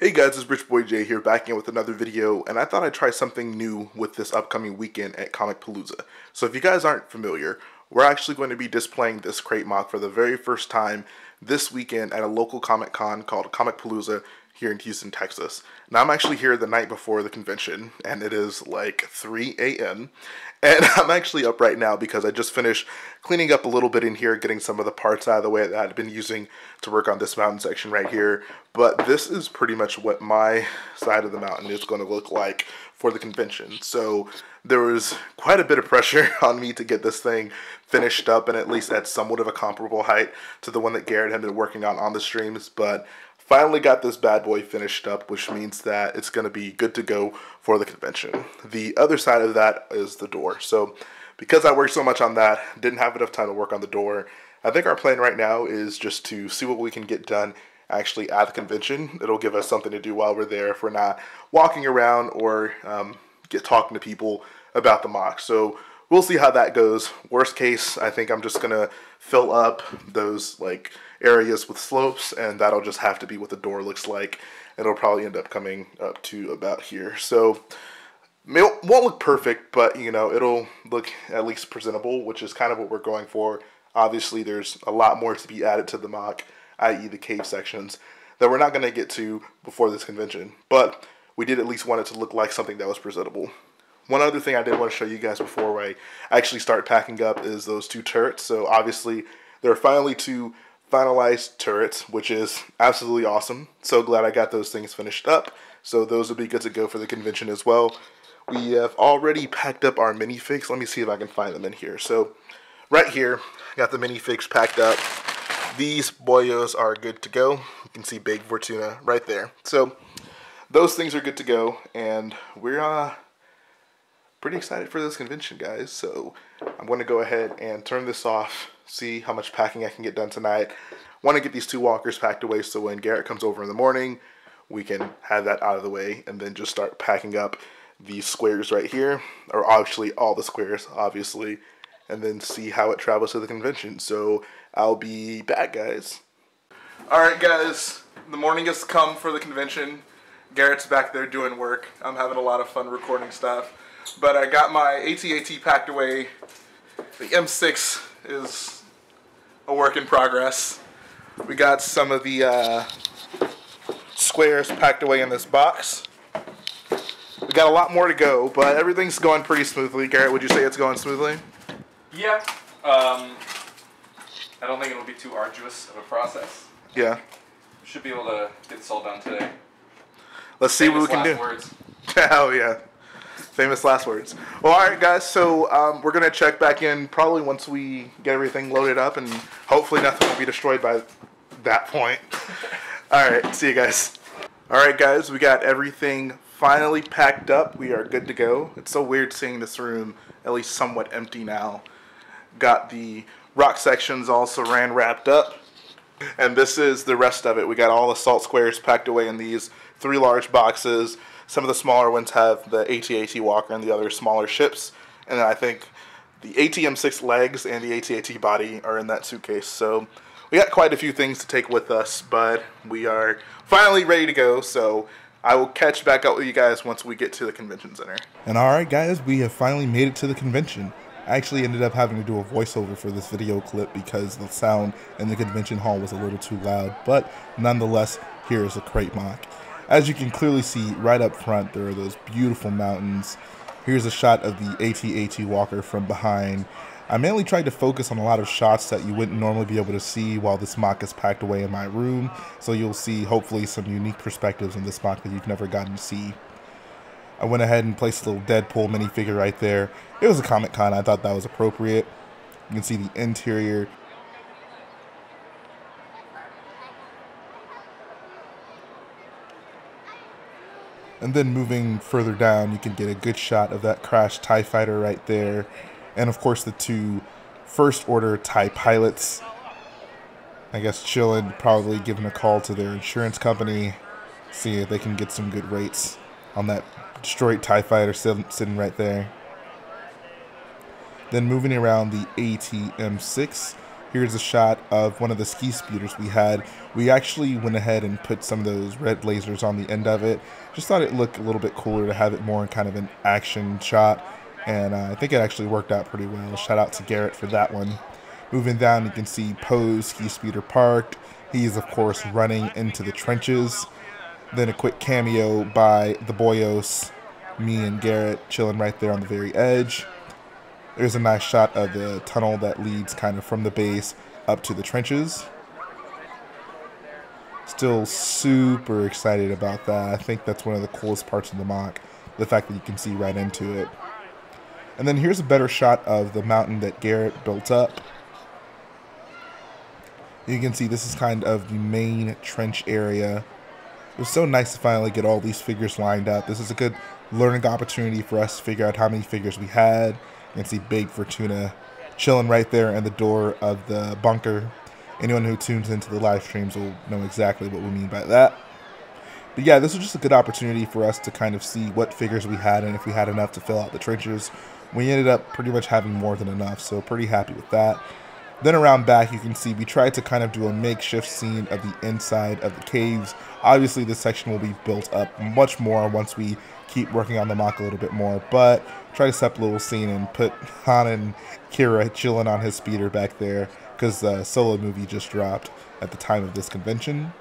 Hey guys, it's Rich Boy J here, back in with another video, and I thought I'd try something new with this upcoming weekend at Comicpalooza. So if you guys aren't familiar, we're actually going to be displaying this Crait MOC for the very first time this weekend at a local Comic Con called Comicpalooza here in Houston, Texas. Now I'm actually here the night before the convention, and it is like 3 a.m. And I'm actually up right now because I just finished cleaning up a little bit in here, getting some of the parts out of the way that I've been using to work on this mountain section right here. But this is pretty much what my side of the mountain is going to look like for the convention. So there was quite a bit of pressure on me to get this thing finished up and at least at somewhat of a comparable height to the one that Garrett had been working on the streams. But finally got this bad boy finished up, which means that it's going to be good to go for the convention. The other side of that is the door. So because I worked so much on that, didn't have enough time to work on the door, I think our plan right now is just to see what we can get done actually at the convention. It'll give us something to do while we're there if we're not walking around or talking to people about the MOC. So we'll see how that goes. Worst case, I think I'm just going to fill up those areas with slopes, and that'll just have to be what the door looks like. It'll probably end up coming up to about here. So it won't look perfect, but it'll look at least presentable, which is kind of what we're going for. Obviously, there's a lot more to be added to the MOC, i.e. the cave sections, that we're not going to get to before this convention. But we did at least want it to look like something that was presentable. One other thing I did want to show you guys before I actually start packing up is those two turrets. So obviously, there are finally two finalized turrets, which is absolutely awesome. So glad I got those things finished up. So those will be good to go for the convention as well. We have already packed up our minifigs. Let me see if I can find them in here. So right here, got the minifigs packed up. These boyos are good to go. You can see Big Fortuna right there. So those things are good to go, and we're pretty excited for this convention, guys. So I'm going to go ahead and turn this off, see how much packing I can get done tonight. Want to get these two walkers packed away so when Garrett comes over in the morning, we can have that out of the way and then just start packing up these squares right here, or actually all the squares, obviously, and then see how it travels to the convention. So I'll be back, guys. Alright, guys, the morning has come for the convention. Garrett's back there doing work. I'm having a lot of fun recording stuff. But I got my AT-AT packed away. The M6 is a work in progress. We got some of the squares packed away in this box. We got a lot more to go, but everything's going pretty smoothly. Garrett, would you say it's going smoothly? Yeah. I don't think it'll be too arduous of a process. Yeah. We should be able to get this all done today. Let's see what we can do. Words. Oh, yeah. Famous last words. Well, alright guys, so we're going to check back in probably once we get everything loaded up, and hopefully nothing will be destroyed by that point. Alright, see you guys. Alright guys, we got everything finally packed up. We are good to go. It's so weird seeing this room at least somewhat empty now. Got the rock sections all saran wrapped up, and this is the rest of it. We got all the salt squares packed away in these 3 large boxes. Some of the smaller ones have the AT-AT walker and the other smaller ships. And then I think the AT-M6 legs and the AT-AT body are in that suitcase. So we got quite a few things to take with us, but we are finally ready to go. So I will catch back up with you guys once we get to the convention center. And alright guys, we have finally made it to the convention. I actually ended up having to do a voiceover for this video clip because the sound in the convention hall was a little too loud. But nonetheless, here is a Crait MOC. As you can clearly see right up front, there are those beautiful mountains. Here's a shot of the AT-AT walker from behind. I mainly tried to focus on a lot of shots that you wouldn't normally be able to see while this MOC is packed away in my room. So you'll see hopefully some unique perspectives in this MOC that you've never gotten to see. I went ahead and placed a little Deadpool minifigure right there. It was a Comic Con, I thought that was appropriate. You can see the interior. And then moving further down, you can get a good shot of that crashed TIE fighter right there. And of course the 2 First Order TIE pilots. I guess chilling, probably giving a call to their insurance company. See if they can get some good rates on that destroyed TIE fighter sitting right there. Then moving around the AT-M6, Here's a shot of one of the ski speeders we had. We actually went ahead and put some of those red lasers on the end of it. Just thought it looked a little bit cooler to have it more in kind of an action shot. And I think it actually worked out pretty well. Shout out to Garrett for that one. Moving down, you can see Poe's ski speeder parked. He is, of course, running into the trenches. Then a quick cameo by the Boyos, me and Garrett chilling right there on the very edge. There's a nice shot of the tunnel that leads kind of from the base up to the trenches. Still super excited about that. I think that's one of the coolest parts of the MOC, the fact that you can see right into it. And then here's a better shot of the mountain that Garrett built up. You can see this is kind of the main trench area. It was so nice to finally get all these figures lined up. This is a good learning opportunity for us to figure out how many figures we had. You can see Big Fortuna chilling right there in the door of the bunker. Anyone who tunes into the live streams will know exactly what we mean by that. But yeah, this was just a good opportunity for us to kind of see what figures we had and if we had enough to fill out the trenches. We ended up pretty much having more than enough, so pretty happy with that. Then around back, you can see we tried to kind of do a makeshift scene of the inside of the caves. Obviously, this section will be built up much more once we keep working on the MOC a little bit more, but try to set up a little scene and put Han and Kira chilling on his speeder back there because the Solo movie just dropped at the time of this convention.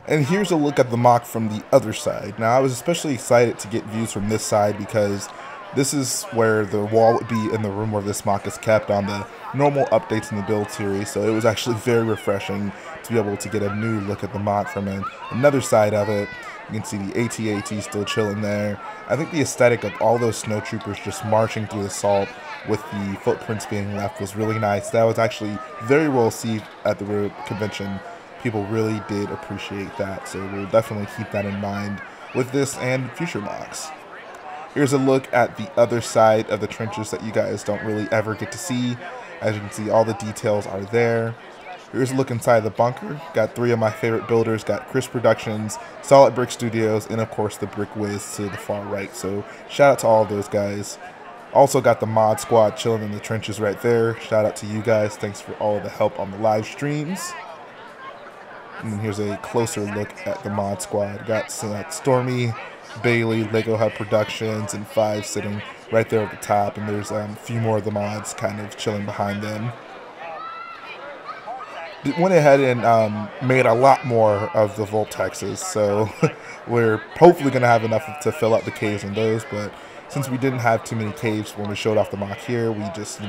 And here's a look at the MOC from the other side. Now, I was especially excited to get views from this side because this is where the wall would be in the room where this MOC is kept on the normal updates in the build series, so it was actually very refreshing to be able to get a new look at the MOC from another side of it. You can see the AT-AT still chilling there. I think the aesthetic of all those snowtroopers just marching through the salt with the footprints being left was really nice. That was actually very well received at the convention. People really did appreciate that, so we'll definitely keep that in mind with this and future MOCs. Here's a look at the other side of the trenches that you guys don't really ever get to see. As you can see, all the details are there. Here's a look inside the bunker. Got three of my favorite builders. Got Chris Productions, Solid Brick Studios, and of course the Brick Wiz to the far right. So shout out to all of those guys. Also got the mod squad chilling in the trenches right there. Shout out to you guys. Thanks for all the help on the live streams. And then here's a closer look at the mod squad. Got Stormy, Bailey, Lego Hub Productions, and Five sitting right there at the top. And there's a few more of the mods kind of chilling behind them. Went ahead and made a lot more of the Voltexes, so we're hopefully going to have enough to fill up the caves in those, but since we didn't have too many caves when we showed off the MOC here, we just,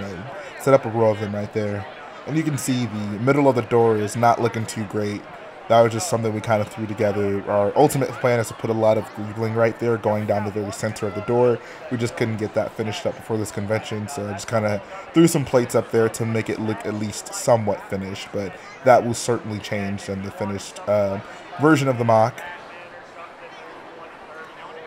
set up a row of them right there. And you can see the middle of the door is not looking too great. That was just something we kind of threw together. Our ultimate plan is to put a lot of greebling right there going down the very center of the door. We just couldn't get that finished up before this convention, so I just kind of threw some plates up there to make it look at least somewhat finished, but that will certainly change in the finished version of the MOC.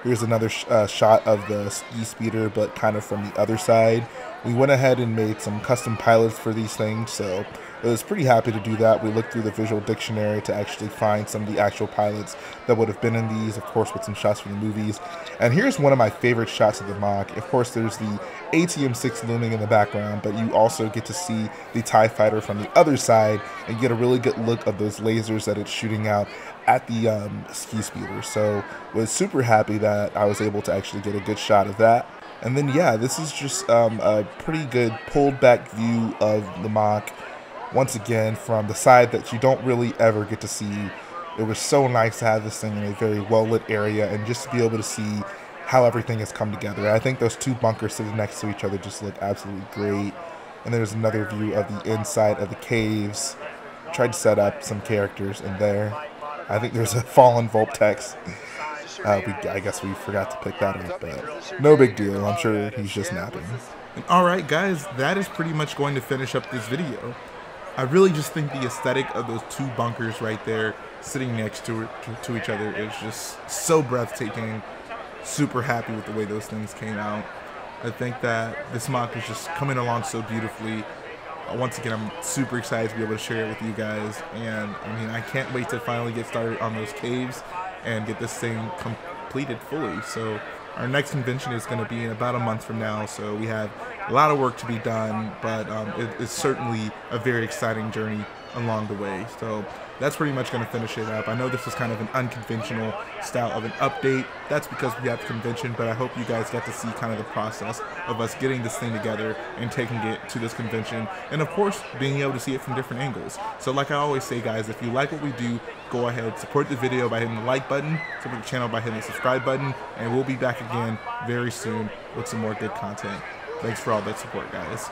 Here's another shot of the ski speeder, but kind of from the other side. We went ahead and made some custom pilots for these things, so I was pretty happy to do that. We looked through the visual dictionary to actually find some of the actual pilots that would have been in these, of course, with some shots from the movies. And here's one of my favorite shots of the MOC. Of course, there's the ATM-6 looming in the background, but you also get to see the TIE Fighter from the other side and get a really good look of those lasers that it's shooting out at the ski speeder. So was super happy that I was able to actually get a good shot of that. And then, yeah, this is just a pretty good pulled back view of the MOC. Once again, from the side that you don't really ever get to see. It was so nice to have this thing in a very well-lit area and just to be able to see how everything has come together. I think those two bunkers sitting next to each other just look absolutely great. And there's another view of the inside of the caves. Tried to set up some characters in there. I think there's a fallen Voltex. I guess we forgot to pick that up, but no big deal. I'm sure he's just napping. Alright guys, that is pretty much going to finish up this video. I really just think the aesthetic of those two bunkers right there sitting next to each other is just so breathtaking. Super happy with the way those things came out. I think that this MOC is just coming along so beautifully. Once again, I'm super excited to be able to share it with you guys, and I mean, I can't wait to finally get started on those caves and get this thing completed fully. So our next convention is going to be in about a month from now, so we have a lot of work to be done, but it's certainly a very exciting journey along the way. So that's pretty much going to finish it up. I know this is kind of an unconventional style of an update. That's because we have the convention, but I hope you guys get to see kind of the process of us getting this thing together and taking it to this convention, and of course being able to see it from different angles. So like I always say, guys, if you like what we do, go ahead, support the video by hitting the like button, support the channel by hitting the subscribe button, and we'll be back again very soon with some more good content. Thanks for all that support, guys.